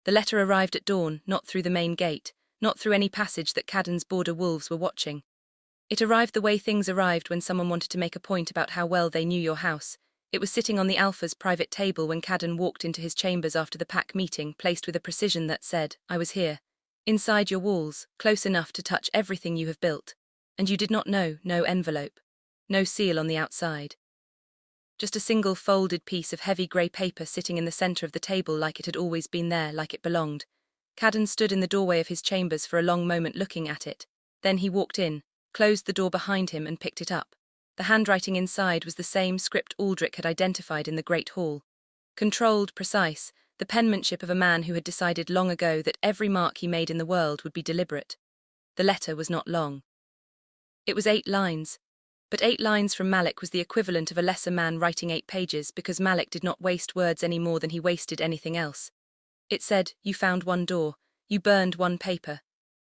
The letter arrived at dawn, not through the main gate, not through any passage that Caden's border wolves were watching. It arrived the way things arrived when someone wanted to make a point about how well they knew your house. It was sitting on the Alpha's private table when Caden walked into his chambers after the pack meeting, placed with a precision that said, "I was here. Inside your walls, close enough to touch everything you have built. And you did not know, no envelope. No seal on the outside. Just a single folded piece of heavy grey paper sitting in the centre of the table like it had always been there, like it belonged." Caden stood in the doorway of his chambers for a long moment looking at it. Then he walked in, closed the door behind him and picked it up. The handwriting inside was the same script Aldrich had identified in the Great Hall. Controlled, precise, the penmanship of a man who had decided long ago that every mark he made in the world would be deliberate. The letter was not long. It was 8 lines. But 8 lines from Malic was the equivalent of a lesser man writing 8 pages because Malic did not waste words any more than he wasted anything else. It said, "You found one door. You burned one paper.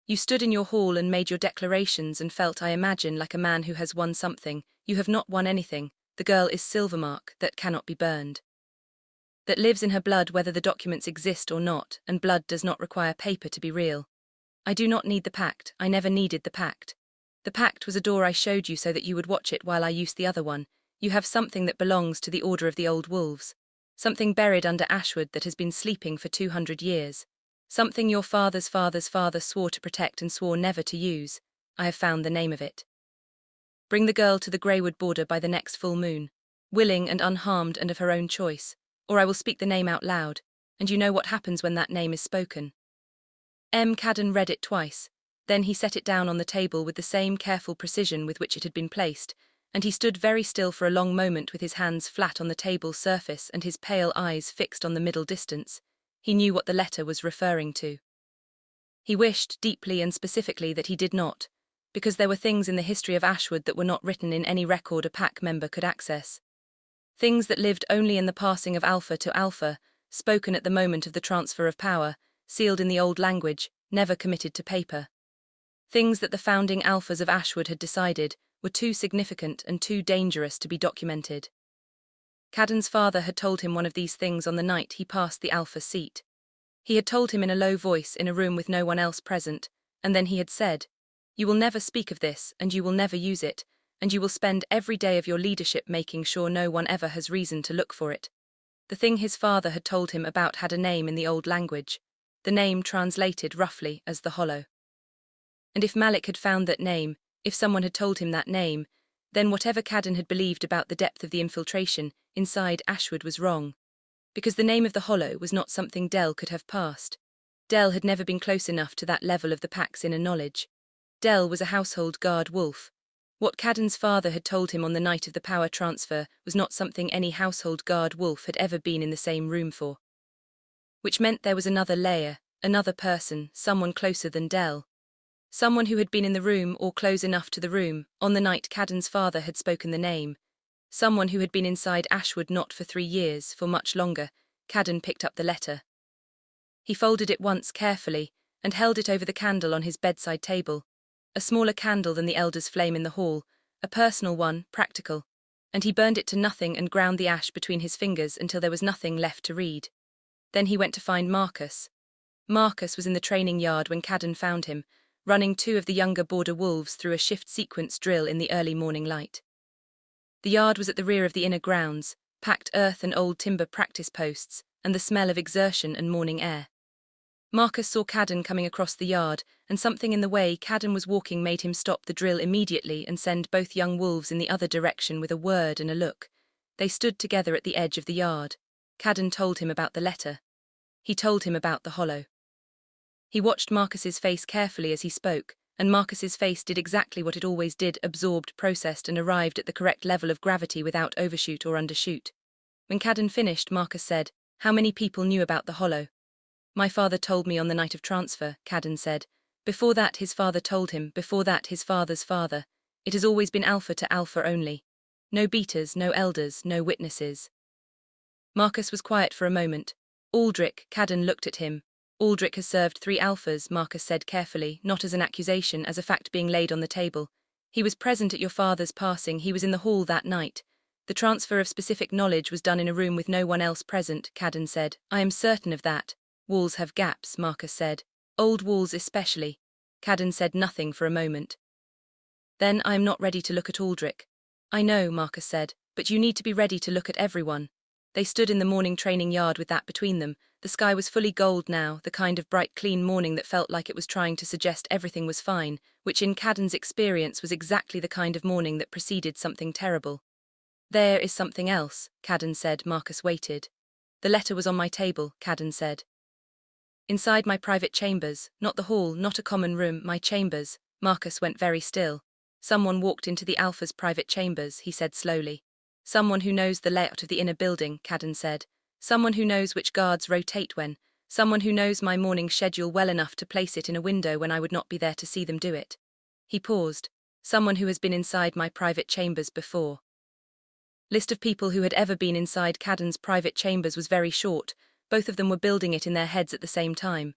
You stood in your hall and made your declarations and felt, I imagine, like a man who has won something. You have not won anything. The girl is Silvermark, that cannot be burned. That lives in her blood whether the documents exist or not, and blood does not require paper to be real. I do not need the pact. I never needed the pact. The pact was a door I showed you so that you would watch it while I used the other one. You have something that belongs to the Order of the Old Wolves. Something buried under Ashwood that has been sleeping for 200 years. Something your father's father's father swore to protect and swore never to use. I have found the name of it. Bring the girl to the Greywood border by the next full moon, willing and unharmed and of her own choice, or I will speak the name out loud, and you know what happens when that name is spoken." Caden read it twice, then he set it down on the table with the same careful precision with which it had been placed, and he stood very still for a long moment with his hands flat on the table's surface and his pale eyes fixed on the middle distance. He knew what the letter was referring to. He wished, deeply and specifically, that he did not, because there were things in the history of Ashwood that were not written in any record a pack member could access. Things that lived only in the passing of Alpha to Alpha, spoken at the moment of the transfer of power, sealed in the old language, never committed to paper. Things that the founding Alphas of Ashwood had decided were too significant and too dangerous to be documented. Caden's father had told him one of these things on the night he passed the Alpha seat. He had told him in a low voice in a room with no one else present, and then he had said, "You will never speak of this, and you will never use it, and you will spend every day of your leadership making sure no one ever has reason to look for it." The thing his father had told him about had a name in the old language, the name translated roughly as the Hollow. And if Malic had found that name, if someone had told him that name, then whatever Caden had believed about the depth of the infiltration inside Ashwood was wrong. Because the name of the Hollow was not something Dell could have passed. Dell had never been close enough to that level of the pack's inner knowledge. Dell was a household guard wolf. What Caden's father had told him on the night of the power transfer was not something any household guard wolf had ever been in the same room for. Which meant there was another layer, another person, someone closer than Dell. Someone who had been in the room or close enough to the room on the night Caden's father had spoken the name. Someone who had been inside Ashwood not for 3 years, for much longer. Caden picked up the letter. He folded it once carefully and held it over the candle on his bedside table. A smaller candle than the elder's flame in the hall, a personal one, practical. And he burned it to nothing and ground the ash between his fingers until there was nothing left to read. Then he went to find Marcus. Marcus was in the training yard when Caden found him, running 2 of the younger border wolves through a shift sequence drill in the early morning light. The yard was at the rear of the inner grounds, packed earth and old timber practice posts, and the smell of exertion and morning air. Marcus saw Caden coming across the yard, and something in the way Caden was walking made him stop the drill immediately and send both young wolves in the other direction with a word and a look. They stood together at the edge of the yard. Caden told him about the letter. He told him about the Hollow. He watched Marcus's face carefully as he spoke, and Marcus's face did exactly what it always did, absorbed, processed, and arrived at the correct level of gravity without overshoot or undershoot. When Caden finished, Marcus said, "How many people knew about the Hollow?" "My father told me on the night of transfer," Caden said. "Before that his father told him, before that his father's father. It has always been Alpha to Alpha only. No beaters, no elders, no witnesses." Marcus was quiet for a moment. "Aldrich," Caden looked at him. "Aldrich has served 3 Alphas," Marcus said carefully, not as an accusation, as a fact being laid on the table. "He was present at your father's passing, he was in the hall that night. The transfer of specific knowledge was done in a room with no one else present," Caden said. "I am certain of that. Walls have gaps, Marcus said. Old walls especially. Caden said nothing for a moment. Then I am not ready to look at Aldrich. I know, Marcus said, but you need to be ready to look at everyone. They stood in the morning training yard with that between them. The sky was fully gold now, the kind of bright clean morning that felt like it was trying to suggest everything was fine, which in Caden's experience was exactly the kind of morning that preceded something terrible. There is something else, Caden said. Marcus waited. The letter was on my table, Caden said. Inside my private chambers, not the hall, not a common room, my chambers. Marcus went very still. Someone walked into the Alpha's private chambers, he said slowly. Someone who knows the layout of the inner building, Caden said. Someone who knows which guards rotate when. Someone who knows my morning schedule well enough to place it in a window when I would not be there to see them do it. He paused. Someone who has been inside my private chambers before. List of people who had ever been inside Caden's private chambers was very short. Both of them were building it in their heads at the same time.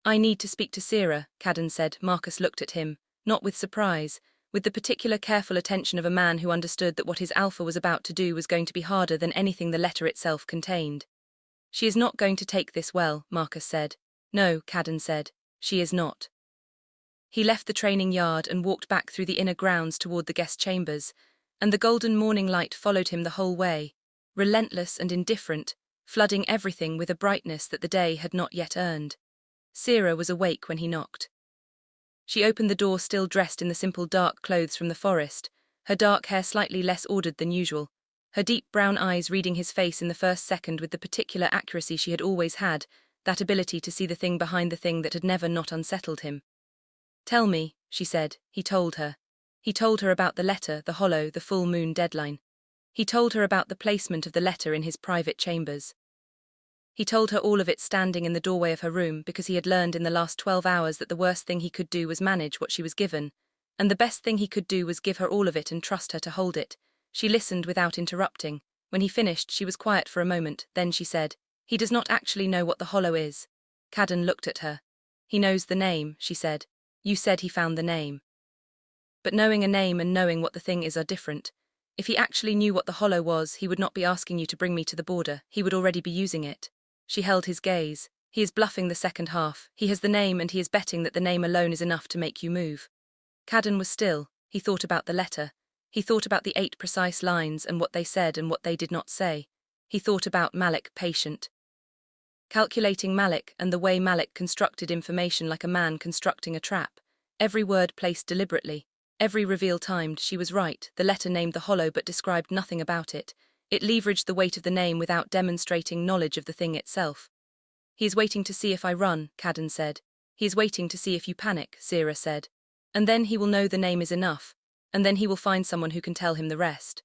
I need to speak to Sera, Caden said. Marcus looked at him, not with surprise, with the particular careful attention of a man who understood that what his Alpha was about to do was going to be harder than anything the letter itself contained. She is not going to take this well, Marcus said. No, Caden said. She is not. He left the training yard and walked back through the inner grounds toward the guest chambers, and the golden morning light followed him the whole way, relentless and indifferent, flooding everything with a brightness that the day had not yet earned. Sera was awake when he knocked. She opened the door still dressed in the simple dark clothes from the forest, her dark hair slightly less ordered than usual, her deep brown eyes reading his face in the first second with the particular accuracy she had always had, that ability to see the thing behind the thing that had never not unsettled him. Tell me, she said. He told her. He told her about the letter, the hollow, the full moon deadline. He told her about the placement of the letter in his private chambers. He told her all of it standing in the doorway of her room because he had learned in the last 12 hours that the worst thing he could do was manage what she was given, and the best thing he could do was give her all of it and trust her to hold it. She listened without interrupting. When he finished, she was quiet for a moment, then she said, He does not actually know what the hollow is. Caden looked at her. He knows the name, she said. You said he found the name. But knowing a name and knowing what the thing is are different. If he actually knew what the hollow was, he would not be asking you to bring me to the border, he would already be using it. She held his gaze. He is bluffing the second half. He has the name and he is betting that the name alone is enough to make you move. Caden was still. He thought about the letter. He thought about the 8 precise lines and what they said and what they did not say. He thought about Malic, patient. Calculating Malic and the way Malic constructed information like a man constructing a trap. Every word placed deliberately. Every reveal timed. She was right. The letter named the hollow but described nothing about it. It leveraged the weight of the name without demonstrating knowledge of the thing itself. He is waiting to see if I run, Caden said. He is waiting to see if you panic, Sera said. And then he will know the name is enough, and then he will find someone who can tell him the rest.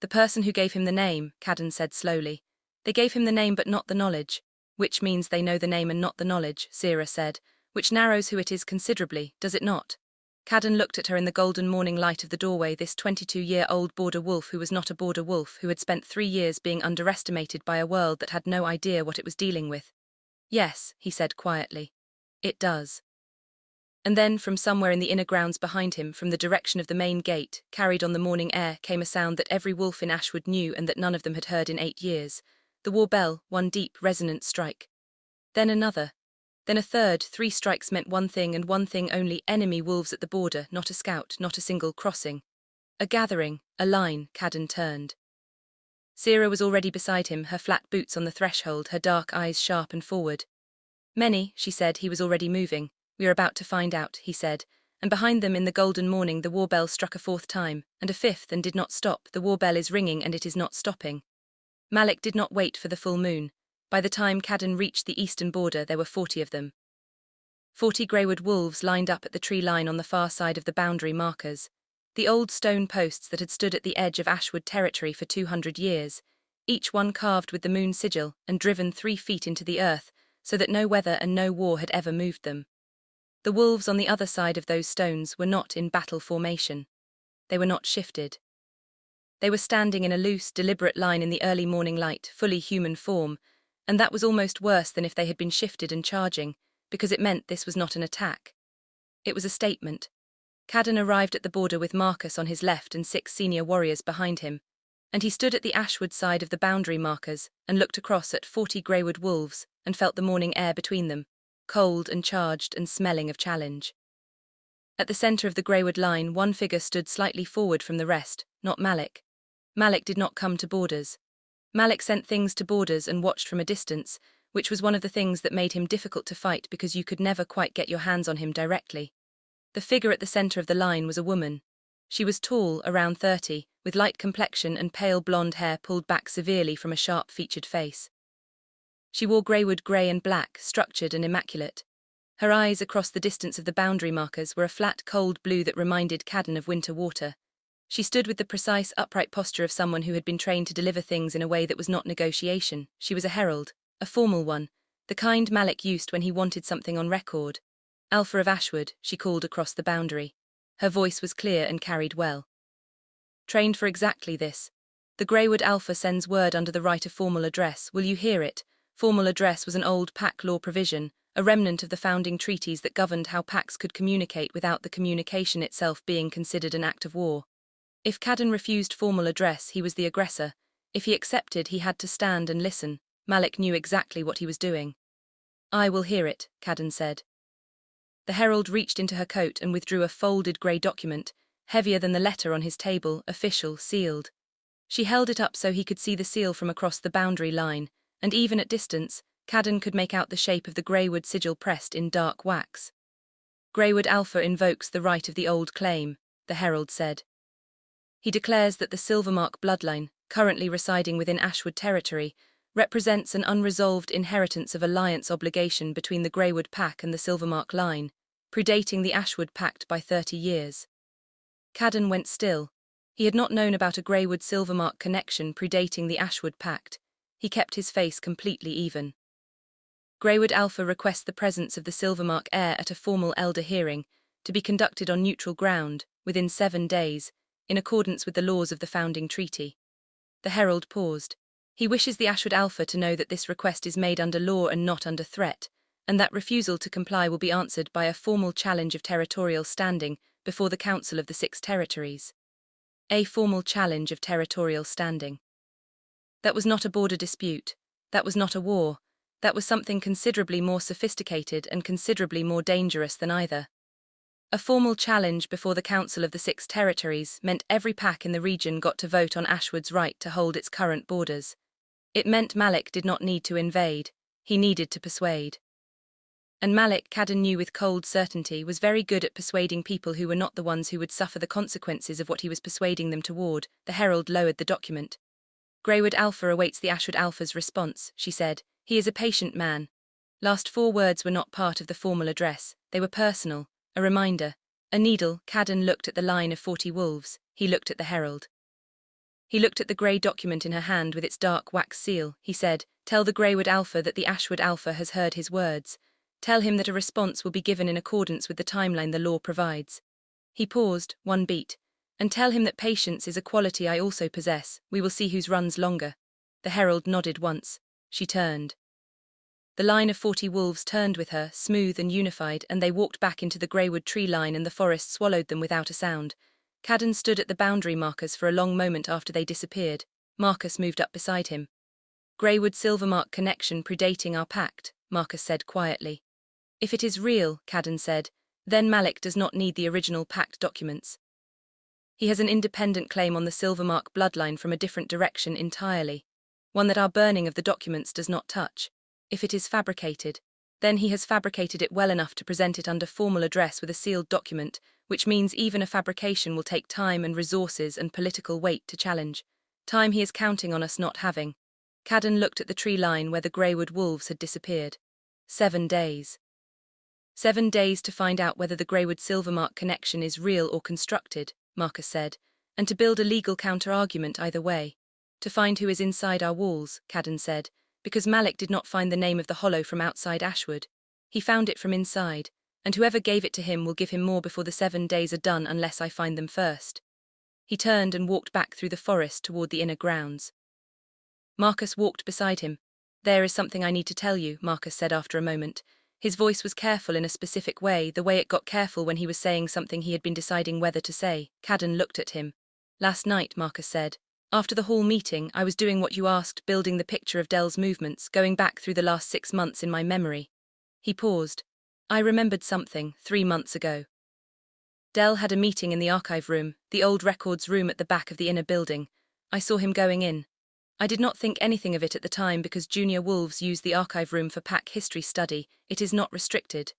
The person who gave him the name, Caden said slowly. They gave him the name but not the knowledge, which means they know the name and not the knowledge, Sera said, which narrows who it is considerably, does it not? Caden looked at her in the golden morning light of the doorway, this 22-year-old border wolf who was not a border wolf, who had spent 3 years being underestimated by a world that had no idea what it was dealing with. Yes, he said quietly. It does. And then, from somewhere in the inner grounds behind him, from the direction of the main gate, carried on the morning air, came a sound that every wolf in Ashwood knew and that none of them had heard in 8 years. The war bell, one deep, resonant strike. Then another. Then a third. 3 strikes meant one thing and one thing only: enemy wolves at the border, not a scout, not a single crossing. A gathering, a line. Caden turned. Sera was already beside him, her flat boots on the threshold, her dark eyes sharp and forward. Many, she said. He was already moving. We are about to find out, he said, and behind them in the golden morning the war bell struck a 4th time, and a 5th, and did not stop. The war bell is ringing and it is not stopping. Malic did not wait for the full moon. By the time Caden reached the eastern border there were 40 of them. 40 greywood wolves lined up at the tree line on the far side of the boundary markers. The old stone posts that had stood at the edge of Ashwood territory for 200 years, each one carved with the moon sigil and driven 3 feet into the earth so that no weather and no war had ever moved them. The wolves on the other side of those stones were not in battle formation. They were not shifted. They were standing in a loose, deliberate line in the early morning light, fully human form, and that was almost worse than if they had been shifted and charging, because it meant this was not an attack. It was a statement. Caden arrived at the border with Marcus on his left and 6 senior warriors behind him, and he stood at the Ashwood side of the boundary markers and looked across at 40 greywood wolves, and felt the morning air between them, cold and charged and smelling of challenge. At the center of the greywood line, one figure stood slightly forward from the rest, not Malic. Malic did not come to borders. Malic sent things to borders and watched from a distance, which was one of the things that made him difficult to fight because you could never quite get your hands on him directly. The figure at the center of the line was a woman. She was tall, around 30, with light complexion and pale blonde hair pulled back severely from a sharp-featured face. She wore greywood grey and black, structured and immaculate. Her eyes across the distance of the boundary markers were a flat, cold blue that reminded Caden of winter water. She stood with the precise, upright posture of someone who had been trained to deliver things in a way that was not negotiation. She was a herald, a formal one, the kind Malic used when he wanted something on record. Alpha of Ashwood, she called across the boundary. Her voice was clear and carried well. Trained for exactly this. The Greywood Alpha sends word under the right of formal address. Will you hear it? Formal address was an old pact law provision, a remnant of the founding treaties that governed how pacts could communicate without the communication itself being considered an act of war. If Caden refused formal address, he was the aggressor. If he accepted, he had to stand and listen. Malic knew exactly what he was doing. I will hear it, Caden said. The herald reached into her coat and withdrew a folded grey document, heavier than the letter on his table, official, sealed. She held it up so he could see the seal from across the boundary line, and even at distance, Caden could make out the shape of the Greywood sigil pressed in dark wax. Greywood Alpha invokes the right of the old claim, the herald said. He declares that the Silvermark bloodline, currently residing within Ashwood territory, represents an unresolved inheritance of alliance obligation between the Greywood Pack and the Silvermark line, predating the Ashwood Pact by 30 years. Caden went still. He had not known about a Greywood Silvermark connection predating the Ashwood Pact. He kept his face completely even. Greywood Alpha requests the presence of the Silvermark heir at a formal elder hearing, to be conducted on neutral ground, within 7 days, in accordance with the laws of the founding treaty. The herald paused. He wishes the Ashwood Alpha to know that this request is made under law and not under threat, and that refusal to comply will be answered by a formal challenge of territorial standing before the Council of the 6 Territories. A formal challenge of territorial standing. That was not a border dispute. That was not a war. That was something considerably more sophisticated and considerably more dangerous than either. A formal challenge before the Council of the 6 Territories meant every pack in the region got to vote on Ashwood's right to hold its current borders. It meant Malic did not need to invade, he needed to persuade. And Malic, Caden knew with cold certainty, was very good at persuading people who were not the ones who would suffer the consequences of what he was persuading them toward. The herald lowered the document. Greywood Alpha awaits the Ashwood Alpha's response, she said. He is a patient man. Last 4 words were not part of the formal address, they were personal, a reminder. A needle. Caden looked at the line of 40 wolves, he looked at the herald. He looked at the grey document in her hand with its dark wax seal. He said, tell the Greywood Alpha that the Ashwood Alpha has heard his words. Tell him that a response will be given in accordance with the timeline the law provides. He paused, 1 beat. And tell him that patience is a quality I also possess. We will see whose runs longer. The herald nodded once. She turned. The line of 40 wolves turned with her, smooth and unified, and they walked back into the Greywood tree line and the forest swallowed them without a sound. Caden stood at the boundary markers for a long moment after they disappeared. Marcus moved up beside him. Greywood Silvermark connection predating our pact, Marcus said quietly. If it is real, Caden said, then Malic does not need the original pact documents. He has an independent claim on the Silvermark bloodline from a different direction entirely, one that our burning of the documents does not touch. If it is fabricated, then he has fabricated it well enough to present it under formal address with a sealed document, which means even a fabrication will take time and resources and political weight to challenge. Time he is counting on us not having. Caden looked at the tree line where the Greywood wolves had disappeared. 7 days. 7 days to find out whether the Greywood Silvermark connection is real or constructed, Marcus said, and to build a legal counter-argument either way. To find who is inside our walls, Caden said, because Malic did not find the name of the hollow from outside Ashwood. He found it from inside, and whoever gave it to him will give him more before the 7 days are done unless I find them first. He turned and walked back through the forest toward the inner grounds. Marcus walked beside him. There is something I need to tell you, Marcus said after a moment. His voice was careful in a specific way, the way it got careful when he was saying something he had been deciding whether to say. Caden looked at him. Last night, Marcus said, After the hall meeting, I was doing what you asked, building the picture of Dell's movements, going back through the last 6 months in my memory. He paused. I remembered something, 3 months ago. Dell had a meeting in the archive room, the old records room at the back of the inner building. I saw him going in. I did not think anything of it at the time because junior wolves use the archive room for pack history study. It is not restricted.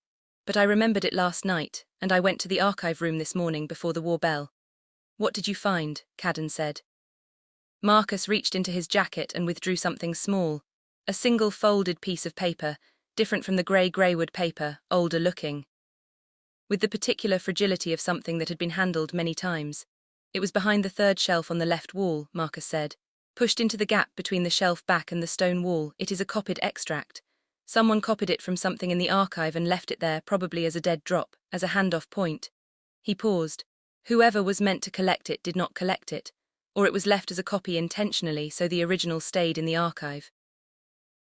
But I remembered it last night, and I went to the archive room this morning before the war bell. What did you find? Caden said. Marcus reached into his jacket and withdrew something small. A single folded piece of paper, different from the grey greywood paper, older looking. With the particular fragility of something that had been handled many times. It was behind the third shelf on the left wall, Marcus said. Pushed into the gap between the shelf back and the stone wall, it is a copied extract. Someone copied it from something in the archive and left it there, probably as a dead drop, as a handoff point. He paused. Whoever was meant to collect it did not collect it, or it was left as a copy intentionally so the original stayed in the archive.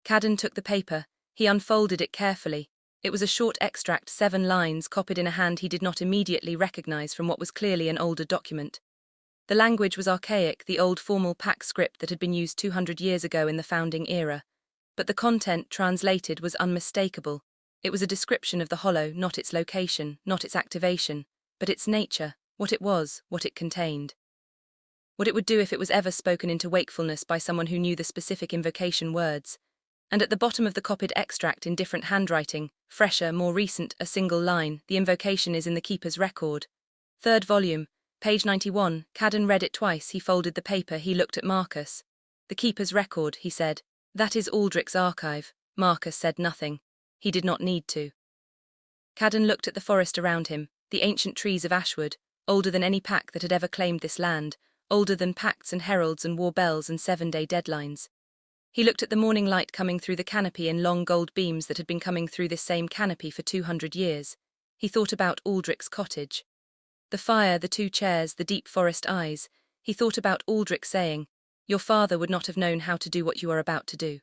Caden took the paper. He unfolded it carefully. It was a short extract, 7 lines, copied in a hand he did not immediately recognize from what was clearly an older document. The language was archaic, the old formal pact script that had been used 200 years ago in the founding era. But the content, translated, was unmistakable. It was a description of the hollow, not its location, not its activation, but its nature, what it was, what it contained. What it would do if it was ever spoken into wakefulness by someone who knew the specific invocation words. And at the bottom of the copied extract in different handwriting, fresher, more recent, a single line, the invocation is in the keeper's record. 3rd volume, page 91, Caden read it twice, he folded the paper, he looked at Marcus. The keeper's record, he said. That is Aldrich's archive. Marcus said nothing. He did not need to. Caden looked at the forest around him, the ancient trees of Ashwood, older than any pack that had ever claimed this land, older than pacts and heralds and war bells and 7-day deadlines. He looked at the morning light coming through the canopy in long gold beams that had been coming through this same canopy for 200 years. He thought about Aldrich's cottage. The fire, the 2 chairs, the deep forest eyes. He thought about Aldrich saying, "Your father would not have known how to do what you are about to do."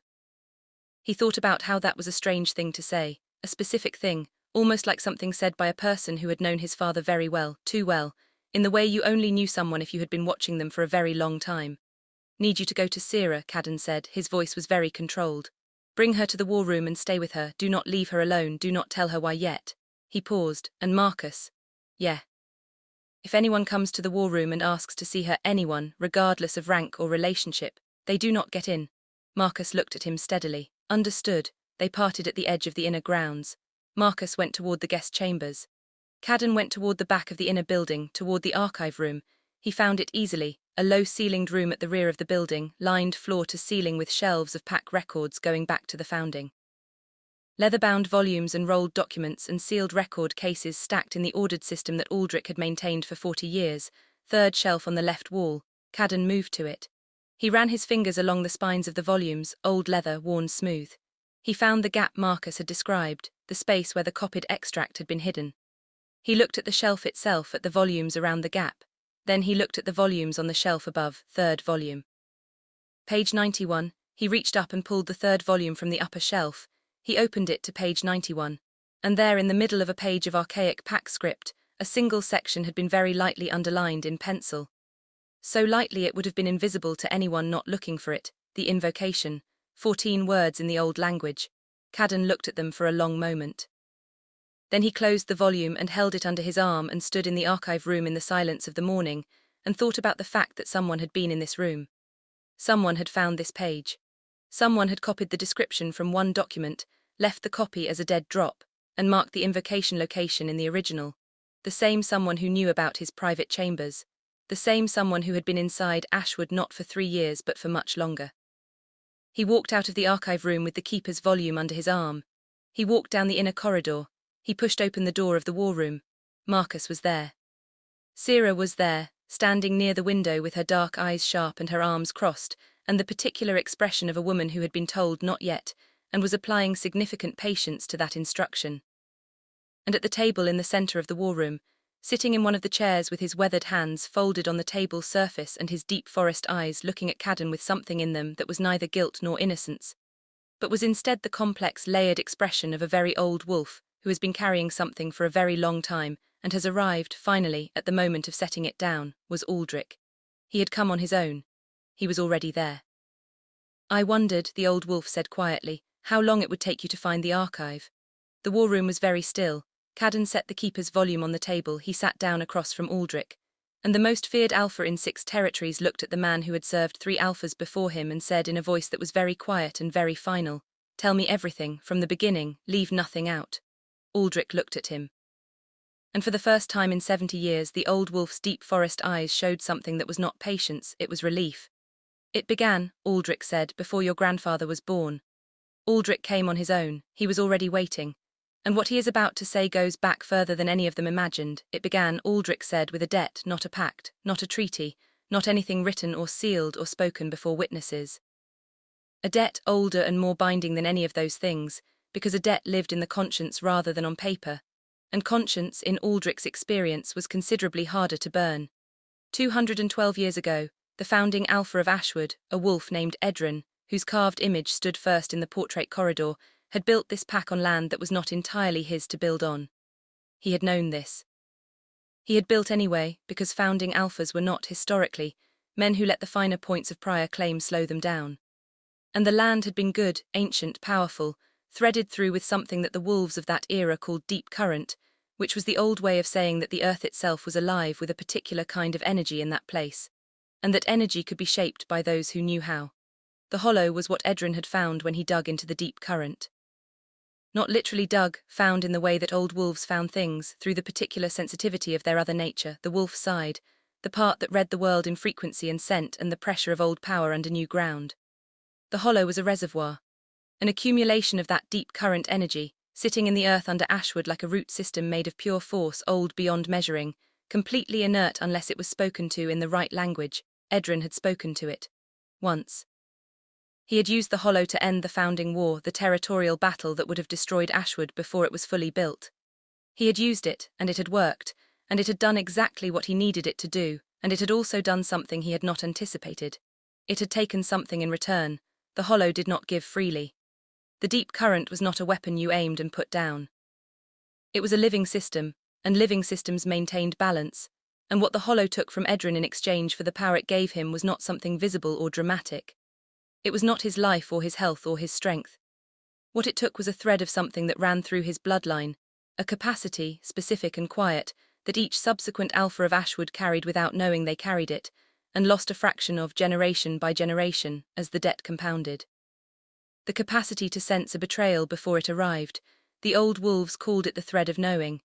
He thought about how that was a strange thing to say, a specific thing, almost like something said by a person who had known his father very well, too well, in the way you only knew someone if you had been watching them for a very long time. Need you to go to Sera, Caden said, his voice was very controlled. Bring her to the war room and stay with her, do not leave her alone, do not tell her why yet. He paused, and Marcus. Yeah. If anyone comes to the war room and asks to see her, anyone, regardless of rank or relationship, they do not get in. Marcus looked at him steadily. Understood. They parted at the edge of the inner grounds. Marcus went toward the guest chambers. Caden went toward the back of the inner building, toward the archive room. He found it easily, a low-ceilinged room at the rear of the building, lined floor to ceiling with shelves of pack records going back to the founding. Leather-bound volumes and rolled documents and sealed record cases stacked in the ordered system that Aldrich had maintained for 40 years, 3rd shelf on the left wall. Caden moved to it. He ran his fingers along the spines of the volumes, old leather, worn smooth. He found the gap Marcus had described, the space where the copied extract had been hidden. He looked at the shelf itself, at the volumes around the gap. Then he looked at the volumes on the shelf above, 3rd volume. Page 91, he reached up and pulled the 3rd volume from the upper shelf. He opened it to page 91. And there in the middle of a page of archaic pack script, a single section had been very lightly underlined in pencil. So lightly it would have been invisible to anyone not looking for it, the invocation, 14 words in the old language. Caden looked at them for a long moment. Then he closed the volume and held it under his arm and stood in the archive room in the silence of the morning and thought about the fact that someone had been in this room. Someone had found this page. Someone had copied the description from one document, left the copy as a dead drop, and marked the invocation location in the original. The same someone who knew about his private chambers. The same someone who had been inside Ashwood not for 3 years but for much longer. He walked out of the archive room with the keeper's volume under his arm. He walked down the inner corridor. He pushed open the door of the war room. Marcus was there. Sera was there, standing near the window with her dark eyes sharp and her arms crossed, and the particular expression of a woman who had been told not yet, and was applying significant patience to that instruction. And at the table in the center of the war room, sitting in one of the chairs with his weathered hands folded on the table surface and his deep forest eyes looking at Caden with something in them that was neither guilt nor innocence, but was instead the complex, layered expression of a very old wolf who has been carrying something for a very long time and has arrived, finally, at the moment of setting it down, was Aldrich. He had come on his own. He was already there. I wondered, the old wolf said quietly, how long it would take you to find the archive. The war room was very still. Caden set the keeper's volume on the table. He sat down across from Aldrich. And the most feared alpha in 6 territories looked at the man who had served 3 alphas before him and said in a voice that was very quiet and very final, "Tell me everything, from the beginning, leave nothing out." Aldrich looked at him. And for the first time in 70 years, the old wolf's deep forest eyes showed something that was not patience, it was relief. "It began," Aldrich said, "before your grandfather was born." Aldrich came on his own. He was already waiting. And what he is about to say goes back further than any of them imagined. It began, Aldrich said, with a debt, not a pact, not a treaty, not anything written or sealed or spoken before witnesses. A debt older and more binding than any of those things, because a debt lived in the conscience rather than on paper. And conscience, in Aldrich's experience, was considerably harder to burn. 212 years ago, the founding alpha of Ashwood, a wolf named Edrin, whose carved image stood first in the portrait corridor, had built this pack on land that was not entirely his to build on. He had known this. He had built anyway, because founding alphas were not, historically, men who let the finer points of prior claim slow them down. And the land had been good, ancient, powerful, threaded through with something that the wolves of that era called deep current, which was the old way of saying that the earth itself was alive with a particular kind of energy in that place, and that energy could be shaped by those who knew how. The hollow was what Edrin had found when he dug into the deep current. Not literally dug, found in the way that old wolves found things, through the particular sensitivity of their other nature, the wolf side, the part that read the world in frequency and scent and the pressure of old power under new ground. The hollow was a reservoir, an accumulation of that deep current energy, sitting in the earth under Ashwood like a root system made of pure force, old beyond measuring, completely inert unless it was spoken to in the right language. Edrin had spoken to it. Once. He had used the hollow to end the founding war, the territorial battle that would have destroyed Ashwood before it was fully built. He had used it, and it had worked, and it had done exactly what he needed it to do, and it had also done something he had not anticipated. It had taken something in return. The hollow did not give freely. The deep current was not a weapon you aimed and put down. It was a living system, and living systems maintained balance, and what the hollow took from Edrin in exchange for the power it gave him was not something visible or dramatic. It was not his life or his health or his strength. What it took was a thread of something that ran through his bloodline, a capacity, specific and quiet, that each subsequent alpha of Ashwood carried without knowing they carried it, and lost a fraction of generation by generation as the debt compounded. The capacity to sense a betrayal before it arrived. The old wolves called it the thread of knowing.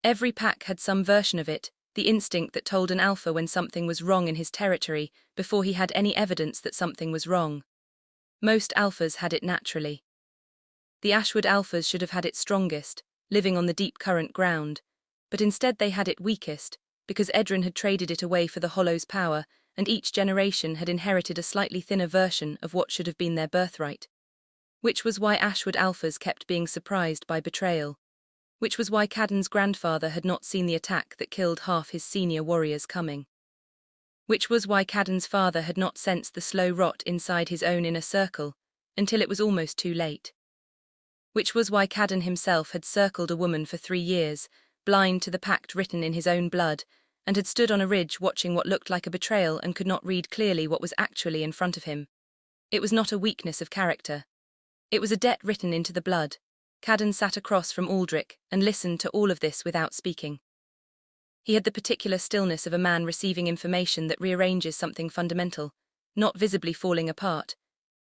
Every pack had some version of it, the instinct that told an alpha when something was wrong in his territory before he had any evidence that something was wrong. Most alphas had it naturally. The Ashwood alphas should have had it strongest, living on the deep current ground, but instead they had it weakest, because Edrin had traded it away for the hollow's power, and each generation had inherited a slightly thinner version of what should have been their birthright. Which was why Ashwood alphas kept being surprised by betrayal. Which was why Caden's grandfather had not seen the attack that killed half his senior warriors coming. Which was why Caden's father had not sensed the slow rot inside his own inner circle, until it was almost too late. Which was why Caden himself had circled a woman for 3 years, blind to the pact written in his own blood, and had stood on a ridge watching what looked like a betrayal and could not read clearly what was actually in front of him. It was not a weakness of character. It was a debt written into the blood. Caden sat across from Aldrich and listened to all of this without speaking. He had the particular stillness of a man receiving information that rearranges something fundamental, not visibly falling apart,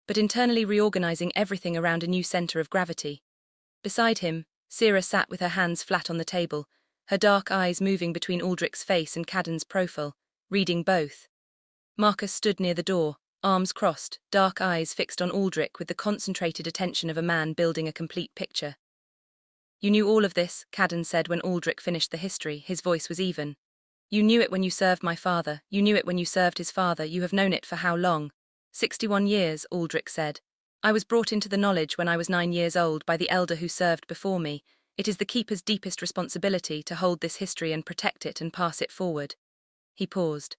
but internally reorganizing everything around a new center of gravity. Beside him, Sera sat with her hands flat on the table, her dark eyes moving between Aldrich's face and Caden's profile, reading both. Marcus stood near the door, arms crossed, dark eyes fixed on Aldrich with the concentrated attention of a man building a complete picture. "You knew all of this," Caden said when Aldrich finished the history. His voice was even. "You knew it when you served my father, you knew it when you served his father, you have known it for how long?" 61 years, Aldrich said. "I was brought into the knowledge when I was 9 years old by the elder who served before me. It is the keeper's deepest responsibility to hold this history and protect it and pass it forward." He paused.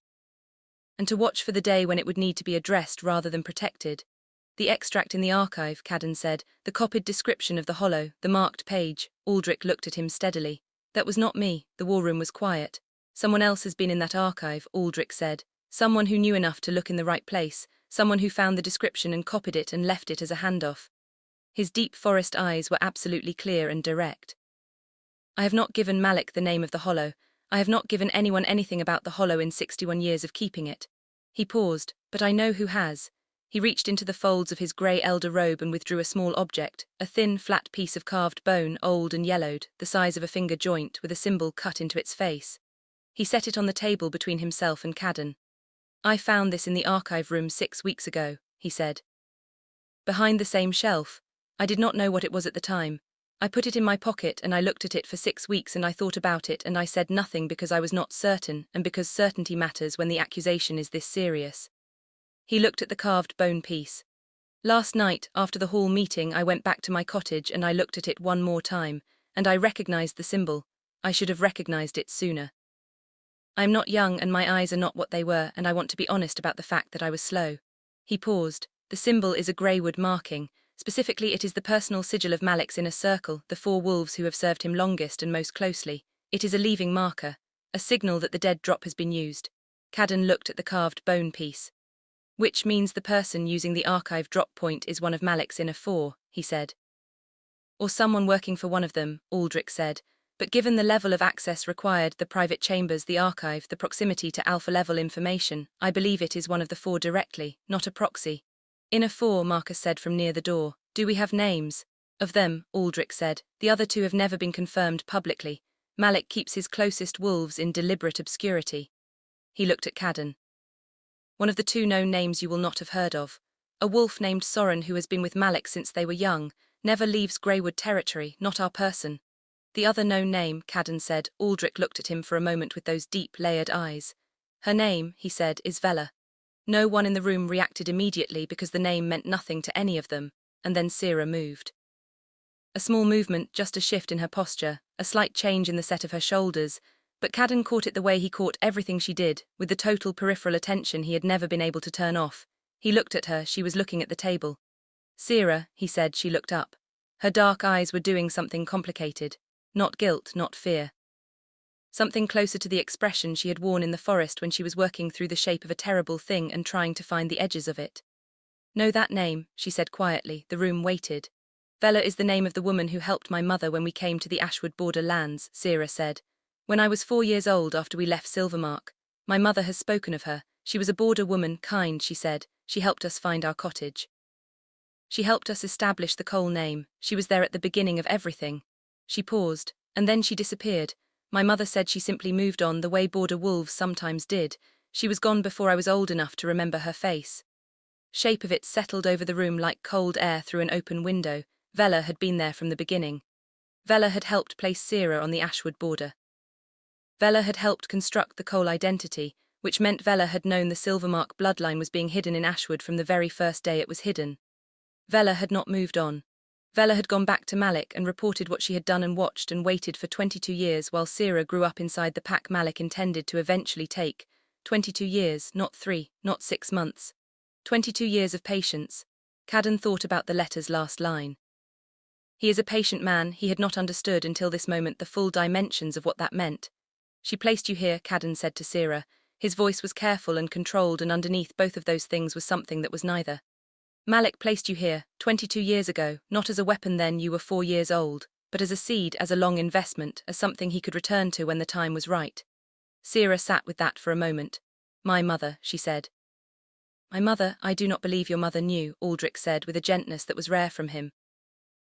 "And to watch for the day when it would need to be addressed rather than protected. The extract in the archive," Caden said, "the copied description of the hollow, the marked page." Aldrich looked at him steadily. "That was not me." The war room was quiet. "Someone else has been in that archive," Aldrich said. Someone who knew enough to look in the right place, someone who found the description and copied it and left it as a handoff. His deep forest eyes were absolutely clear and direct. I have not given Malic the name of the hollow. I have not given anyone anything about the hollow in 61 years of keeping it. He paused, but I know who has. He reached into the folds of his grey elder robe and withdrew a small object, a thin, flat piece of carved bone, old and yellowed, the size of a finger joint, with a symbol cut into its face. He set it on the table between himself and Caden. I found this in the archive room 6 weeks ago, he said. Behind the same shelf. I did not know what it was at the time. I put it in my pocket and I looked at it for 6 weeks and I thought about it and I said nothing because I was not certain and because certainty matters when the accusation is this serious. He looked at the carved bone piece. Last night, after the hall meeting, I went back to my cottage and I looked at it one more time, and I recognized the symbol. I should have recognized it sooner. I am not young and my eyes are not what they were, and I want to be honest about the fact that I was slow. He paused. The symbol is a greywood marking. Specifically, it is the personal sigil of Malic's inner circle, the 4 wolves who have served him longest and most closely. It is a leaving marker, a signal that the dead drop has been used. Caden looked at the carved bone piece. Which means the person using the archive drop point is one of Malic's inner 4, he said. Or someone working for one of them, Aldrich said. But given the level of access required, the private chambers, the archive, the proximity to alpha-level information, I believe it is one of the 4 directly, not a proxy. Inner 4, Marcus said from near the door. Do we have names? Of them, Aldrich said. The other 2 have never been confirmed publicly. Malic keeps his closest wolves in deliberate obscurity. He looked at Caden. One of the 2 known names you will not have heard of. A wolf named Soren who has been with Malic since they were young, never leaves Greywood territory, not our person. The other known name, Caden said. Aldrich looked at him for a moment with those deep, layered eyes. Her name, he said, is Vela. No one in the room reacted immediately because the name meant nothing to any of them, and then Sera moved. A small movement, just a shift in her posture, a slight change in the set of her shoulders, but Caden caught it the way he caught everything she did, with the total peripheral attention he had never been able to turn off. He looked at her, she was looking at the table. Sera, he said. She looked up. Her dark eyes were doing something complicated. Not guilt, not fear. Something closer to the expression she had worn in the forest when she was working through the shape of a terrible thing and trying to find the edges of it. Know that name, she said quietly. The room waited. Vela is the name of the woman who helped my mother when we came to the Ashwood border lands, Sera said. When I was 4 years old after we left Silvermark. My mother has spoken of her. She was a border woman, kind, she said. She helped us find our cottage. She helped us establish the Cole name. She was there at the beginning of everything. She paused, and then she disappeared. My mother said she simply moved on the way border wolves sometimes did. She was gone before I was old enough to remember her face. Shape of it settled over the room like cold air through an open window. Vela had been there from the beginning. Vela had helped place Sera on the Ashwood border. Vela had helped construct the Cole identity, which meant Vela had known the Silvermark bloodline was being hidden in Ashwood from the very first day it was hidden. Vela had not moved on. Vela had gone back to Malic and reported what she had done and watched and waited for 22 years while Sera grew up inside the pack Malic intended to eventually take. 22 years, not 3, not 6 months. 22 years of patience. Caden thought about the letter's last line. He is a patient man. He had not understood until this moment the full dimensions of what that meant. She placed you here, Caden said to Sera. His voice was careful and controlled, and underneath both of those things was something that was neither. Malic placed you here, 22 years ago, not as a weapon then you were 4 years old, but as a seed, as a long investment, as something he could return to when the time was right. Sera sat with that for a moment. My mother, she said. My mother, I do not believe your mother knew, Aldrich said with a gentleness that was rare from him.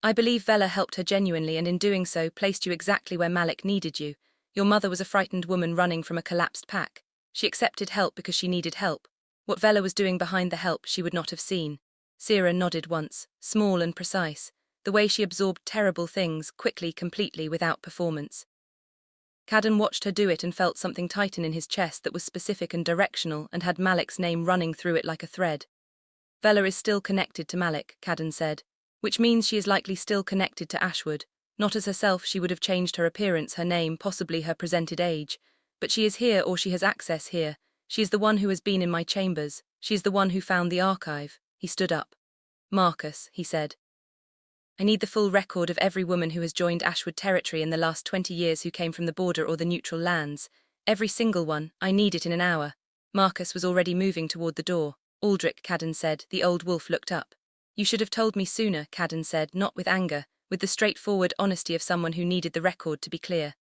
I believe Vela helped her genuinely and in doing so placed you exactly where Malic needed you. Your mother was a frightened woman running from a collapsed pack. She accepted help because she needed help. What Vela was doing behind the help she would not have seen. Sera nodded once, small and precise, the way she absorbed terrible things, quickly, completely, without performance. Caden watched her do it and felt something tighten in his chest that was specific and directional and had Malic's name running through it like a thread. Vela is still connected to Malic, Caden said, which means she is likely still connected to Ashwood. Not as herself, she would have changed her appearance, her name, possibly her presented age. But she is here, or she has access here. She is the one who has been in my chambers. She is the one who found the archive. He stood up. Marcus, he said. I need the full record of every woman who has joined Ashwood territory in the last 20 years who came from the border or the neutral lands. Every single one. I need it in an hour. Marcus was already moving toward the door. Aldrich, Caden said. The old wolf looked up. You should have told me sooner, Caden said, not with anger, with the straightforward honesty of someone who needed the record to be clear.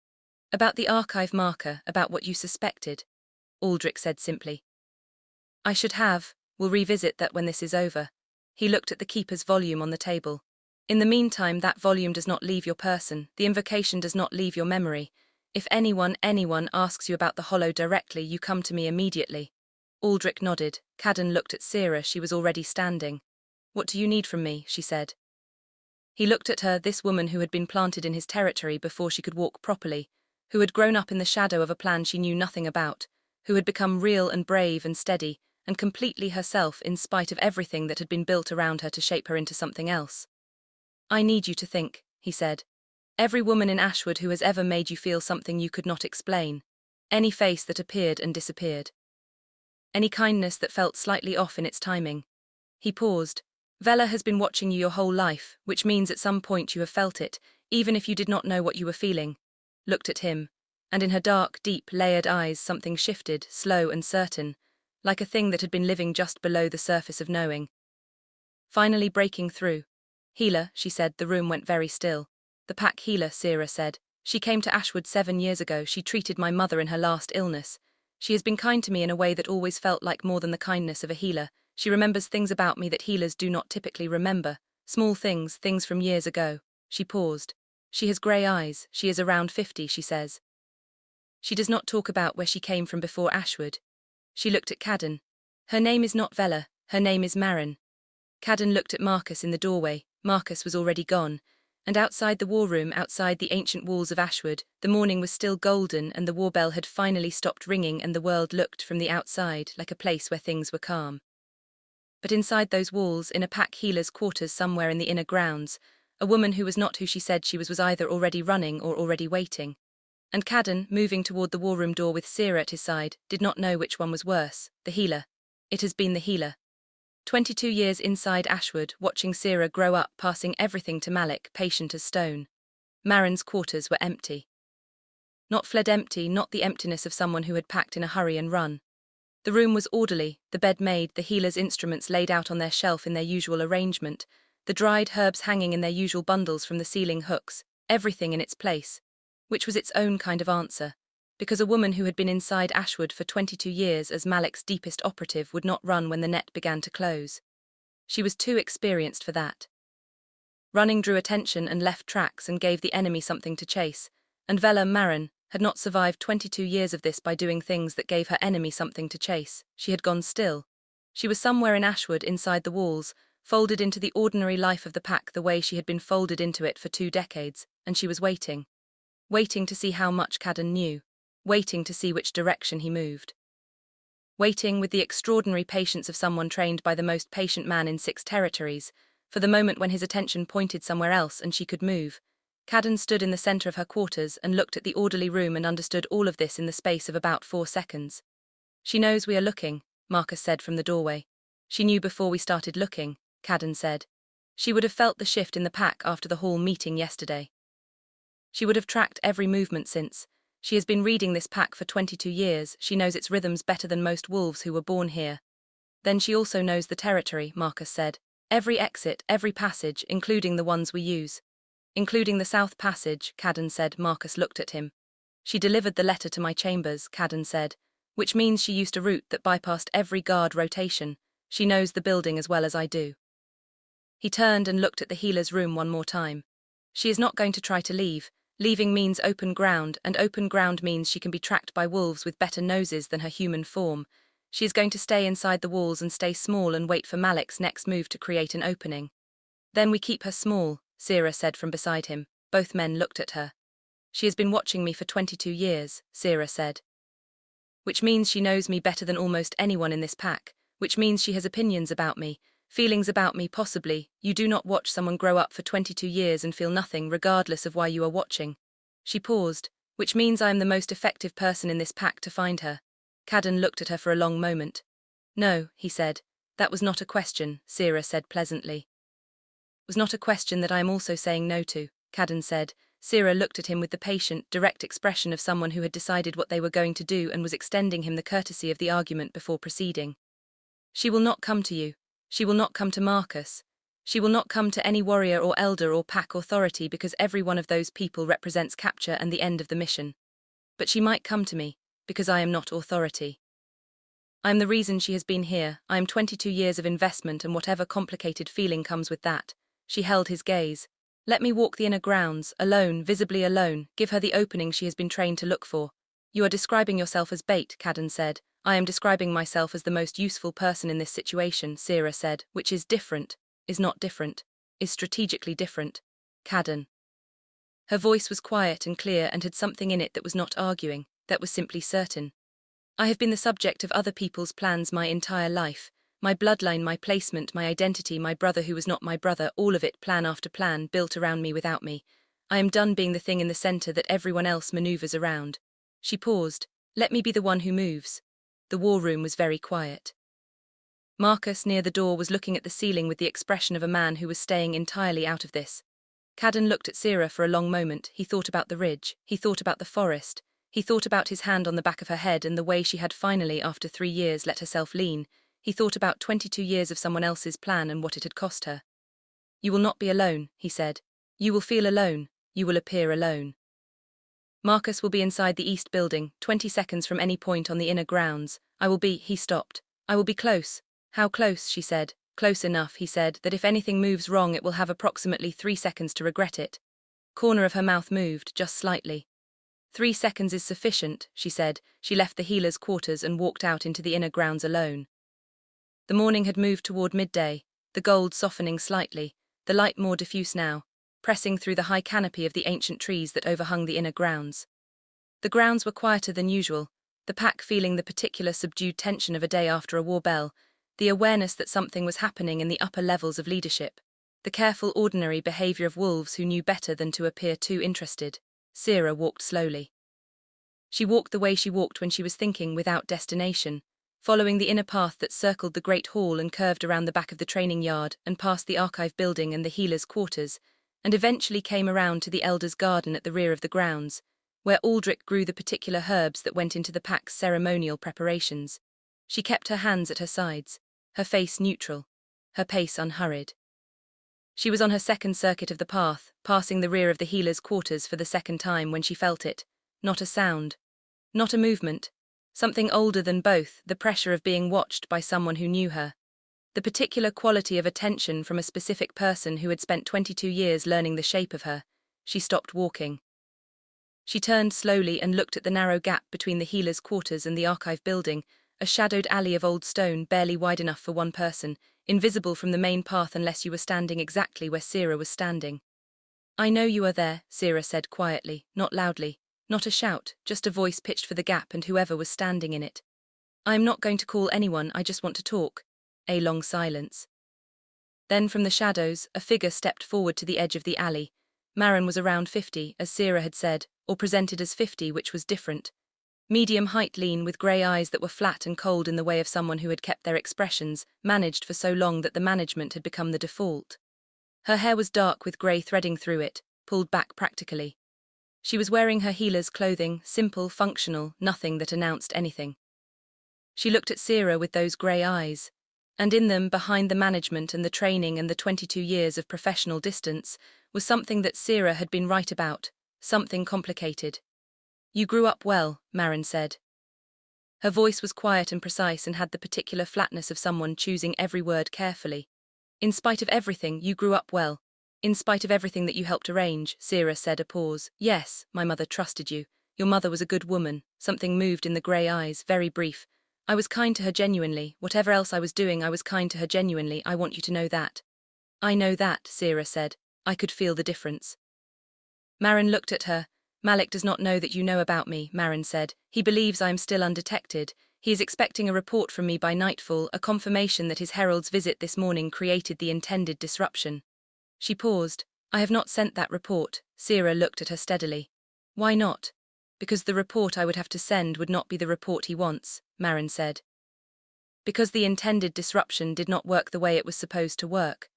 About the archive marker, about what you suspected, Aldrich said simply. I should have. We'll revisit that when this is over. He looked at the keeper's volume on the table. In the meantime, that volume does not leave your person, the invocation does not leave your memory. If anyone asks you about the hollow directly, you come to me immediately. Aldrich nodded. Caden looked at Sera. She was already standing. What do you need from me? She said. He looked at her, this woman who had been planted in his territory before she could walk properly, who had grown up in the shadow of a plan she knew nothing about, who had become real and brave and steady, and completely herself in spite of everything that had been built around her to shape her into something else. I need you to think, he said. Every woman in Ashwood who has ever made you feel something you could not explain. Any face that appeared and disappeared. Any kindness that felt slightly off in its timing. He paused. Vela has been watching you your whole life, which means at some point you have felt it, even if you did not know what you were feeling. Looked at him, and in her dark, deep, layered eyes something shifted, slow and certain, like a thing that had been living just below the surface of knowing. Finally breaking through. Healer, she said. The room went very still. The pack healer, Sera said. She came to Ashwood 7 years ago. She treated my mother in her last illness. She has been kind to me in a way that always felt like more than the kindness of a healer. She remembers things about me that healers do not typically remember. Small things, things from years ago. She paused. She has grey eyes. She is around 50, she says. She does not talk about where she came from before Ashwood. She looked at Caden. Her name is not Vela. Her name is Marin. Caden looked at Marcus in the doorway. Marcus was already gone. And outside the war room, outside the ancient walls of Ashwood, the morning was still golden and the war bell had finally stopped ringing and the world looked from the outside like a place where things were calm. But inside those walls, in a pack healer's quarters somewhere in the inner grounds, a woman who was not who she said she was either already running or already waiting. And Caden, moving toward the war room door with Sera at his side, did not know which one was worse, the healer. It has been the healer. 22 years inside Ashwood, watching Sera grow up, passing everything to Malic, patient as stone. Marin's quarters were empty. Not fled empty, not the emptiness of someone who had packed in a hurry and run. The room was orderly, the bed made, the healer's instruments laid out on their shelf in their usual arrangement, the dried herbs hanging in their usual bundles from the ceiling hooks, everything in its place, which was its own kind of answer, because a woman who had been inside Ashwood for 22 years as Malic's deepest operative would not run when the net began to close. She was too experienced for that. Running drew attention and left tracks and gave the enemy something to chase, and Vela Marin had not survived 22 years of this by doing things that gave her enemy something to chase. She had gone still. She was somewhere in Ashwood, inside the walls, folded into the ordinary life of the pack the way she had been folded into it for 2 decades, and she was waiting. Waiting to see how much Caden knew. Waiting to see which direction he moved. Waiting with the extraordinary patience of someone trained by the most patient man in 6 territories, for the moment when his attention pointed somewhere else and she could move. Caden stood in the center of her quarters and looked at the orderly room and understood all of this in the space of about 4 seconds. She knows we are looking, Marcus said from the doorway. She knew before we started looking, Caden said. She would have felt the shift in the pack after the hall meeting yesterday. She would have tracked every movement since. She has been reading this pack for 22 years, she knows its rhythms better than most wolves who were born here. Then she also knows the territory, Marcus said. Every exit, every passage, including the ones we use. Including the South Passage, Caden said. Marcus looked at him. She delivered the letter to my chambers, Caden said, which means she used a route that bypassed every guard rotation. She knows the building as well as I do. He turned and looked at the healer's room one more time. She is not going to try to leave. Leaving means open ground, and open ground means she can be tracked by wolves with better noses than her human form. She is going to stay inside the walls and stay small and wait for Malic's next move to create an opening. Then we keep her small, Sera said from beside him. Both men looked at her. She has been watching me for 22 years, Sera said. Which means she knows me better than almost anyone in this pack, which means she has opinions about me, feelings about me possibly. You do not watch someone grow up for 22 years and feel nothing regardless of why you are watching. She paused, which means I am the most effective person in this pack to find her. Caden looked at her for a long moment. No, he said. That was not a question, Sera said pleasantly. Was not a question that I am also saying no to, Caden said, Sera looked at him with the patient, direct expression of someone who had decided what they were going to do and was extending him the courtesy of the argument before proceeding. She will not come to you. She will not come to Marcus. She will not come to any warrior or elder or pack authority because every one of those people represents capture and the end of the mission. But she might come to me, because I am not authority. I am the reason she has been here. I am 22 years of investment and whatever complicated feeling comes with that. She held his gaze. Let me walk the inner grounds, alone, visibly alone, give her the opening she has been trained to look for. You are describing yourself as bait, Caden said. I am describing myself as the most useful person in this situation, Sera said, which is different, is not different, is strategically different. Caden. Her voice was quiet and clear and had something in it that was not arguing, that was simply certain. I have been the subject of other people's plans my entire life. My bloodline, my placement, my identity, my brother who was not my brother, all of it, plan after plan, built around me without me. I am done being the thing in the center that everyone else maneuvers around. She paused. Let me be the one who moves. The war room was very quiet. Marcus, near the door, was looking at the ceiling with the expression of a man who was staying entirely out of this. Caden looked at Sera for a long moment. He thought about the ridge. He thought about the forest. He thought about his hand on the back of her head and the way she had finally, after 3 years, let herself lean. He thought about 22 years of someone else's plan and what it had cost her. You will not be alone, he said. You will feel alone. You will appear alone. Marcus will be inside the east building, 20 seconds from any point on the inner grounds. He stopped. I will be close. How close, she said. Close enough, he said, that if anything moves wrong it will have approximately 3 seconds to regret it. Corner of her mouth moved, just slightly. 3 seconds is sufficient, she said. She left the healer's quarters and walked out into the inner grounds alone. The morning had moved toward midday, the gold softening slightly, the light more diffuse now, pressing through the high canopy of the ancient trees that overhung the inner grounds. The grounds were quieter than usual, the pack feeling the particular subdued tension of a day after a war bell, the awareness that something was happening in the upper levels of leadership, the careful ordinary behavior of wolves who knew better than to appear too interested. Sera walked slowly. She walked the way she walked when she was thinking, without destination, following the inner path that circled the great hall and curved around the back of the training yard and past the archive building and the healer's quarters, and eventually came around to the elder's garden at the rear of the grounds, where Aldrich grew the particular herbs that went into the pack's ceremonial preparations. She kept her hands at her sides, her face neutral, her pace unhurried. She was on her second circuit of the path, passing the rear of the healer's quarters for the second time when she felt it. Not a sound. Not a movement. Something older than both, the pressure of being watched by someone who knew her. The particular quality of attention from a specific person who had spent 22 years learning the shape of her. She stopped walking. She turned slowly and looked at the narrow gap between the healer's quarters and the archive building, a shadowed alley of old stone barely wide enough for one person, invisible from the main path unless you were standing exactly where Sera was standing. I know you are there, Sera said quietly, not loudly, not a shout, just a voice pitched for the gap and whoever was standing in it. I am not going to call anyone, I just want to talk. A long silence. Then from the shadows, a figure stepped forward to the edge of the alley. Marin was around 50, as Sera had said, or presented as 50, which was different. Medium height, lean, with grey eyes that were flat and cold in the way of someone who had kept their expressions, managed for so long that the management had become the default. Her hair was dark with grey threading through it, pulled back practically. She was wearing her healer's clothing, simple, functional, nothing that announced anything. She looked at Sera with those grey eyes, and in them, behind the management and the training and the 22 years of professional distance, was something that Sera had been right about, something complicated. You grew up well, Marin said. Her voice was quiet and precise and had the particular flatness of someone choosing every word carefully. In spite of everything, you grew up well. In spite of everything that you helped arrange, Sera said, a pause. Yes, my mother trusted you. Your mother was a good woman. Something moved in the grey eyes, very brief. I was kind to her genuinely. Whatever else I was doing, I was kind to her genuinely. I want you to know that. I know that, Sera said. I could feel the difference. Marin looked at her. Malic does not know that you know about me, Marin said. He believes I am still undetected. He is expecting a report from me by nightfall, a confirmation that his herald's visit this morning created the intended disruption. She paused. I have not sent that report. Sera looked at her steadily. Why not? Because the report I would have to send would not be the report he wants, Marin said. Because the intended disruption did not work the way it was supposed to work.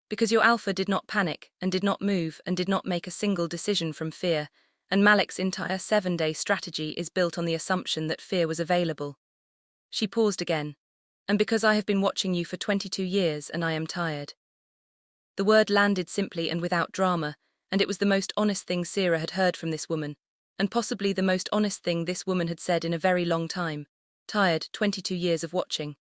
Because your alpha did not panic, and did not move, and did not make a single decision from fear, and Malic's entire 7-day strategy is built on the assumption that fear was available. She paused again. And because I have been watching you for 22 years and I am tired. The word landed simply and without drama, and it was the most honest thing Sera had heard from this woman, and possibly the most honest thing this woman had said in a very long time. Tired, 22 years of watching.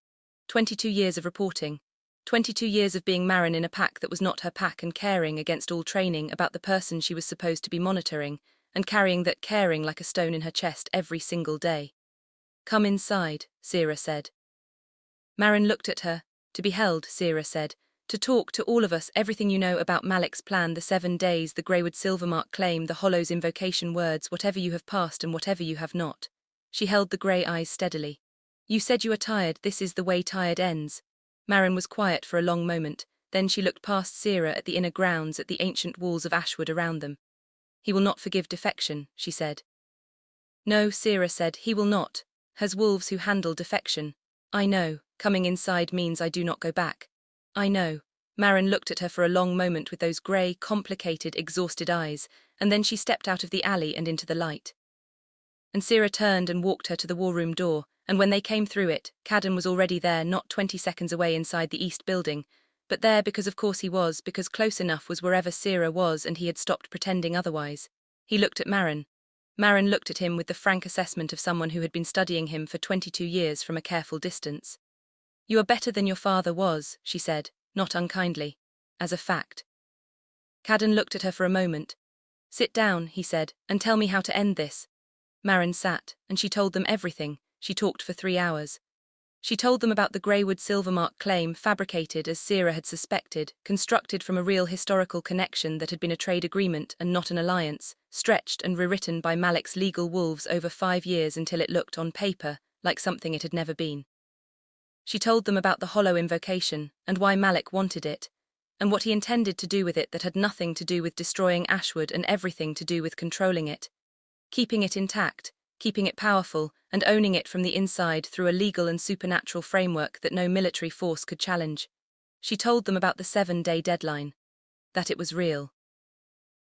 22 years of reporting. 22 years of being Marin in a pack that was not her pack and caring against all training about the person she was supposed to be monitoring, and carrying that caring like a stone in her chest every single day. Come inside, Sera said. Marin looked at her. To be held, Sera said. To talk to all of us everything you know about Malic's plan, the 7 days, the Greywood Silvermark claim, the Hollow's invocation words, whatever you have passed and whatever you have not. She held the grey eyes steadily. You said you are tired, this is the way tired ends. Marin was quiet for a long moment, then she looked past Sera at the inner grounds, at the ancient walls of Ashwood around them. He will not forgive defection, she said. No, Sera said, he will not. Has wolves who handle defection. I know, coming inside means I do not go back. I know. Marin looked at her for a long moment with those grey, complicated, exhausted eyes, and then she stepped out of the alley and into the light. And Sera turned and walked her to the war room door, and when they came through it, Caden was already there, not 20 seconds away inside the east building, but there because of course he was, because close enough was wherever Sera was and he had stopped pretending otherwise. He looked at Marin. Marin looked at him with the frank assessment of someone who had been studying him for 22 years from a careful distance. You are better than your father was, she said, not unkindly. As a fact. Caden looked at her for a moment. Sit down, he said, and tell me how to end this. Marin sat, and she told them everything. She talked for 3 hours. She told them about the Greywood Silvermark claim, fabricated as Sera had suspected, constructed from a real historical connection that had been a trade agreement and not an alliance, stretched and rewritten by Malic's legal wolves over 5 years until it looked, on paper, like something it had never been. She told them about the Hollow invocation, and why Malic wanted it, and what he intended to do with it that had nothing to do with destroying Ashwood and everything to do with controlling it. Keeping it intact, keeping it powerful, and owning it from the inside through a legal and supernatural framework that no military force could challenge. She told them about the 7-day deadline. That it was real.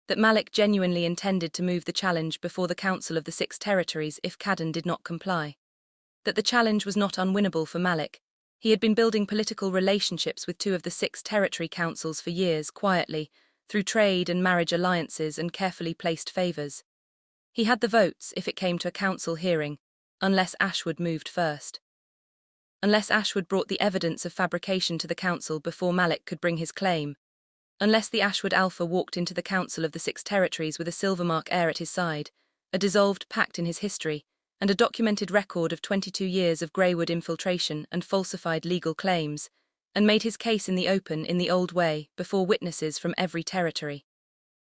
That Malic genuinely intended to move the challenge before the Council of the 6 Territories if Caden did not comply. That the challenge was not unwinnable for Malic. He had been building political relationships with 2 of the 6 territory councils for years, quietly, through trade and marriage alliances and carefully placed favours. He had the votes if it came to a council hearing, unless Ashwood moved first. Unless Ashwood brought the evidence of fabrication to the council before Malic could bring his claim. Unless the Ashwood Alpha walked into the Council of the 6 Territories with a Silvermark heir at his side, a dissolved pact in his history, and a documented record of 22 years of Greywood infiltration and falsified legal claims, and made his case in the open in the old way, before witnesses from every territory.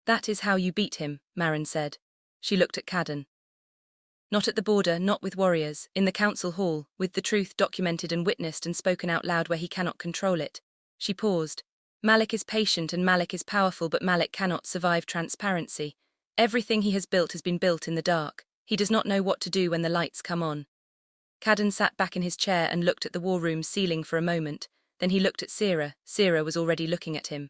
That is how you beat him, Marin said. She looked at Caden. Not at the border, not with warriors, in the council hall, with the truth documented and witnessed and spoken out loud where he cannot control it. She paused. Malic is patient and Malic is powerful, but Malic cannot survive transparency. Everything he has built has been built in the dark. He does not know what to do when the lights come on. Caden sat back in his chair and looked at the war room ceiling for a moment, then he looked at Sera. Sera was already looking at him.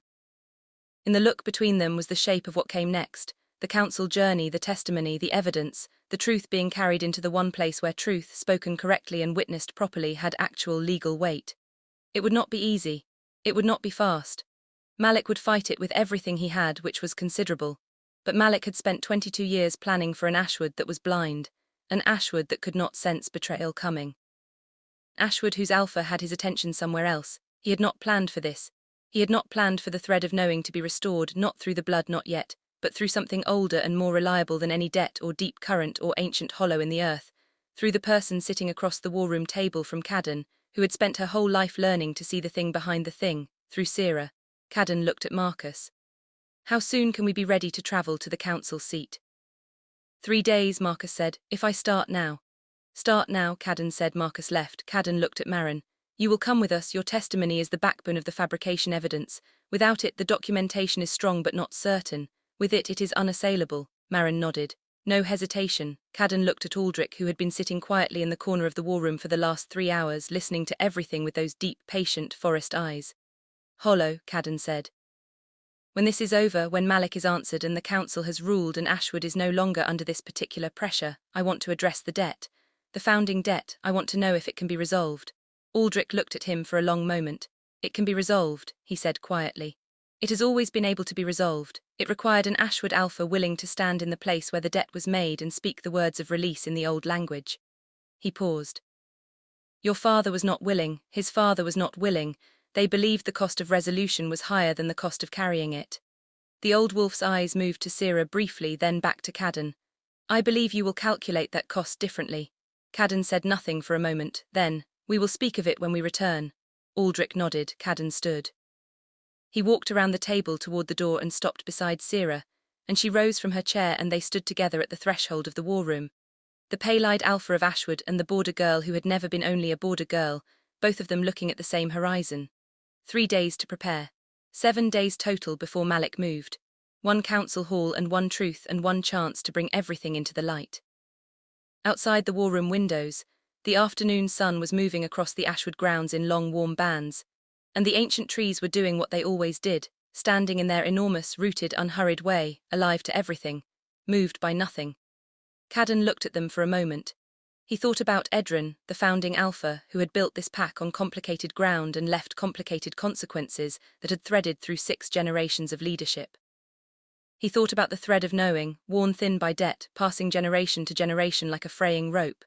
In the look between them was the shape of what came next, the council journey, the testimony, the evidence, the truth being carried into the one place where truth, spoken correctly and witnessed properly, had actual legal weight. It would not be easy. It would not be fast. Malic would fight it with everything he had, which was considerable. But Malic had spent 22 years planning for an Ashwood that was blind, an Ashwood that could not sense betrayal coming. Ashwood whose alpha had his attention somewhere else. He had not planned for this. He had not planned for the thread of knowing to be restored, not through the blood, not yet, but through something older and more reliable than any debt or deep current or ancient hollow in the earth, through the person sitting across the war room table from Caden, who had spent her whole life learning to see the thing behind the thing, through Sera. Caden looked at Marcus. How soon can we be ready to travel to the council seat? 3 days, Marcus said, if I start now. Start now, Caden said. Marcus left. Caden looked at Marin. You will come with us, your testimony is the backbone of the fabrication evidence. Without it, the documentation is strong but not certain. With it, it is unassailable. Marin nodded. No hesitation. Caden looked at Aldrich, who had been sitting quietly in the corner of the war room for the last 3 hours, listening to everything with those deep, patient, forest eyes. Hollow, Caden said. When this is over, when Malic is answered and the council has ruled and Ashwood is no longer under this particular pressure, I want to address the debt. The founding debt, I want to know if it can be resolved. Aldrich looked at him for a long moment. It can be resolved, he said quietly. It has always been able to be resolved. It required an Ashwood alpha willing to stand in the place where the debt was made and speak the words of release in the old language. He paused. Your father was not willing, his father was not willing. They believed the cost of resolution was higher than the cost of carrying it. The old wolf's eyes moved to Sera briefly, then back to Caden. I believe you will calculate that cost differently. Caden said nothing for a moment, then, we will speak of it when we return. Aldrich nodded. Caden stood. He walked around the table toward the door and stopped beside Sera, and she rose from her chair and they stood together at the threshold of the war room. The pale-eyed alpha of Ashwood and the border girl who had never been only a border girl, both of them looking at the same horizon. 3 days to prepare. 7 days total before Malic moved. 1 council hall and 1 truth and 1 chance to bring everything into the light. Outside the war room windows, the afternoon sun was moving across the Ashwood grounds in long warm bands, and the ancient trees were doing what they always did, standing in their enormous, rooted, unhurried way, alive to everything, moved by nothing. Caden looked at them for a moment. He thought about Edrin, the founding alpha, who had built this pack on complicated ground and left complicated consequences that had threaded through 6 generations of leadership. He thought about the thread of knowing, worn thin by debt, passing generation to generation like a fraying rope.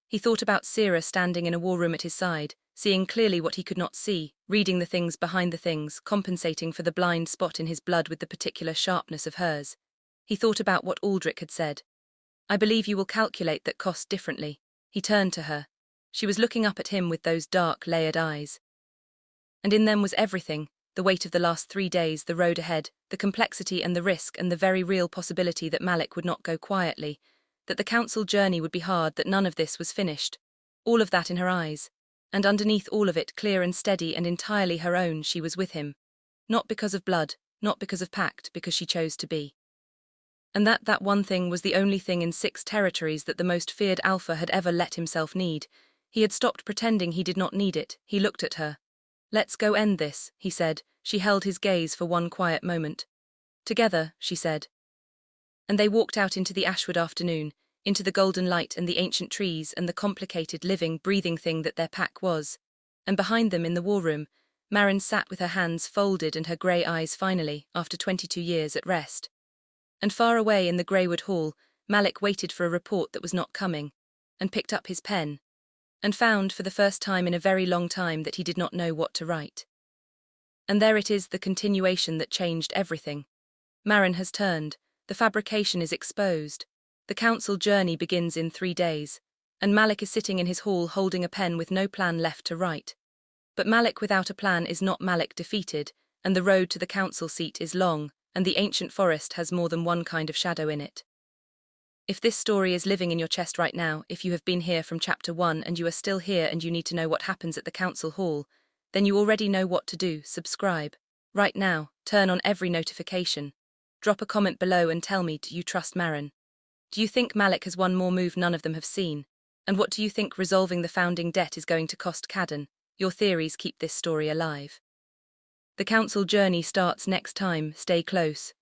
He thought about Sera standing in a war room at his side, seeing clearly what he could not see, reading the things behind the things, compensating for the blind spot in his blood with the particular sharpness of hers. He thought about what Aldrich had said. I believe you will calculate that cost differently. He turned to her. She was looking up at him with those dark, layered eyes. And in them was everything, the weight of the last 3 days, the road ahead, the complexity and the risk and the very real possibility that Malic would not go quietly, that the council journey would be hard, that none of this was finished. All of that in her eyes. And underneath all of it, clear and steady and entirely her own, she was with him. Not because of blood, not because of pact, because she chose to be. And that one thing was the only thing in 6 territories that the most feared alpha had ever let himself need. He had stopped pretending he did not need it. He looked at her. Let's go end this, he said. She held his gaze for one quiet moment. Together, she said. And they walked out into the Ashwood afternoon, into the golden light and the ancient trees and the complicated, living, breathing thing that their pack was. And behind them in the war room, Marin sat with her hands folded and her grey eyes finally, after 22 years, at rest. And far away in the Greywood Hall, Malic waited for a report that was not coming, and picked up his pen, and found for the first time in a very long time that he did not know what to write. And there it is, the continuation that changed everything. Marin has turned, the fabrication is exposed, the council journey begins in 3 days, and Malic is sitting in his hall holding a pen with no plan left to write. But Malic without a plan is not Malic defeated, and the road to the council seat is long, and the ancient forest has more than one kind of shadow in it. If this story is living in your chest right now, if you have been here from chapter 1 and you are still here and you need to know what happens at the council hall, then you already know what to do. Subscribe. Right now, turn on every notification. Drop a comment below and tell me, do you trust Marin? Do you think Malic has one more move none of them have seen? And what do you think resolving the founding debt is going to cost Caden? Your theories keep this story alive. The council journey starts next time. Stay close.